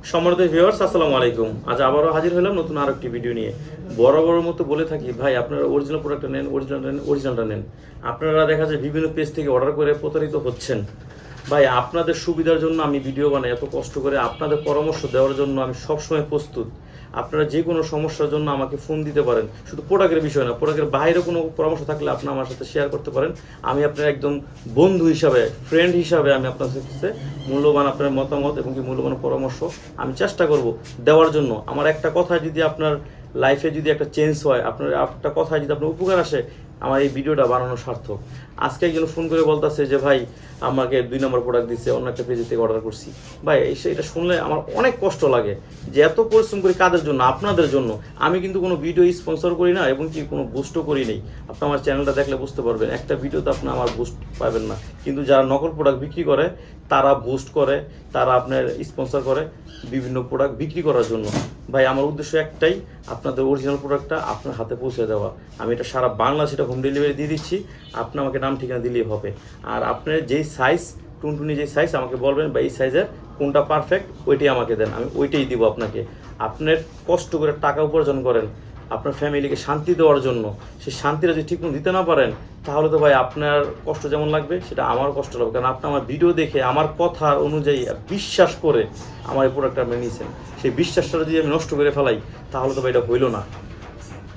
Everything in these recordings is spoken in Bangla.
সম্মানিত ভিউয়ার্স, আসসালামু আলাইকুম। আজ আবারও হাজির হলাম নতুন আরো একটি ভিডিও নিয়ে। বরাবরের মতো বলে থাকি, ভাই আপনারা অরিজিনাল প্রোডাক্টটা নেন, অরিজিনালটা নেন। আপনারা দেখা যায় বিভিন্ন পেজ থেকে অর্ডার করে প্রতারিত হচ্ছেন। ভাই আপনাদের সুবিধার জন্য আমি ভিডিও বানাই, এত কষ্ট করে আপনাদের পরামর্শ দেওয়ার জন্য আমি সবসময় প্রস্তুত। আপনারা যে কোনো সমস্যার জন্য আমাকে ফোন দিতে পারেন, শুধু প্রোডাক্টের বিষয় না, প্রোডাক্টের বাইরে কোনো পরামর্শ থাকলে আপনি আমার সাথে শেয়ার করতে পারেন। আমি আপনার একদম বন্ধু হিসাবে, ফ্রেন্ড হিসাবে আমি আপনার সাথে মূল্যবান আপনার মতামত এবং কি মূল্যবান পরামর্শ আমি চেষ্টা করব দেওয়ার জন্য। আমার একটা কথা যদি আপনার লাইফে যদি একটা চেঞ্জ হয়, আপনার একটা কথায় যদি আপনার উপকার আসে, আমার এই ভিডিওটা বানানো সার্থক। আজকে একজন ফোন করে বলতেছে যে ভাই আমাকে 2 নম্বর প্রোডাক্ট দিচ্ছে, অন্য একটা পেজ থেকে অর্ডার করছি। ভাই এটা শুনলে আমার অনেক কষ্ট লাগে যে এত পরিশ্রম করি কাদের জন্য? আপনাদের জন্য। আমি কিন্তু কোনো ভিডিও স্পন্সর করি না এবং কি কোনো বুস্টও করি নেই। আপনি আমার চ্যানেলটা দেখলে বুঝতে পারবেন, একটা ভিডিওতে আপনি আমার বুস্ট পাবেন না। কিন্তু যারা নকল প্রোডাক্ট বিক্রি করে তারা বুস্ট করে, তারা আপনার স্পন্সর করে বিভিন্ন প্রোডাক্ট বিক্রি করার জন্য। ভাই আমার উদ্দেশ্য একটাই, আপনাদের অরিজিনাল প্রোডাক্টটা আপনার হাতে পৌঁছে দেওয়া। আমি এটা সারা বাংলাদেশে এটা হোম ডেলিভারি দিয়ে দিচ্ছি। আপনি আমাকে নাম ঠিকানা দিলেই হবে। আর আপনার যেই সাইজ, টুনটুনি যেই সাইজ আমাকে বলবেন বা এই সাইজের কোনটা পারফেক্ট ওইটাই আমাকে দেন, আমি ওইটাই দিব আপনাকে। আপনার কষ্ট করে টাকা উপার্জন করেন আপনার ফ্যামিলিকে শান্তি দেওয়ার জন্য, সেই শান্তিটা যদি ঠিকমতো দিতে না পারেন, তাহলে তো ভাই আপনার কষ্ট যেমন লাগবে সেটা আমারও কষ্ট লাগবে। কারণ আপনি আমার ভিডিও দেখে আমার কথার অনুযায়ী বিশ্বাস করে আমার এই প্রোডাক্টটা আপনি নিয়েছেন, সেই বিশ্বাসটা যদি আমি নষ্ট করে ফেলাই তাহলে তো ভাই এটা হইল না।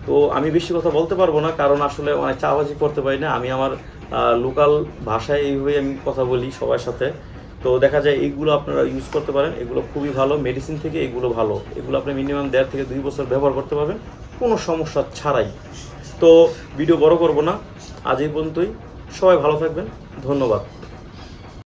তো আমি বেশি কথা বলতে পারবো না, কারণ আসলে অনেক চাওয়াজি করতে পারি না। আমি আমার লোকাল ভাষায় এইভাবেই আমি কথা বলি সবার সাথে। তো দেখা যায় এইগুলো আপনারা ইউজ করতে পারেন, এগুলো খুবই ভালো, মেডিসিন থেকে এগুলো ভালো। এগুলো আপনি মিনিমাম 1.5 থেকে 2 বছর ব্যবহার করতে পারবেন কোনো সমস্যা ছাড়াই। তো ভিডিও বড় করব না, আজ এই পর্যন্তই। সবাই ভালো থাকবেন, ধন্যবাদ।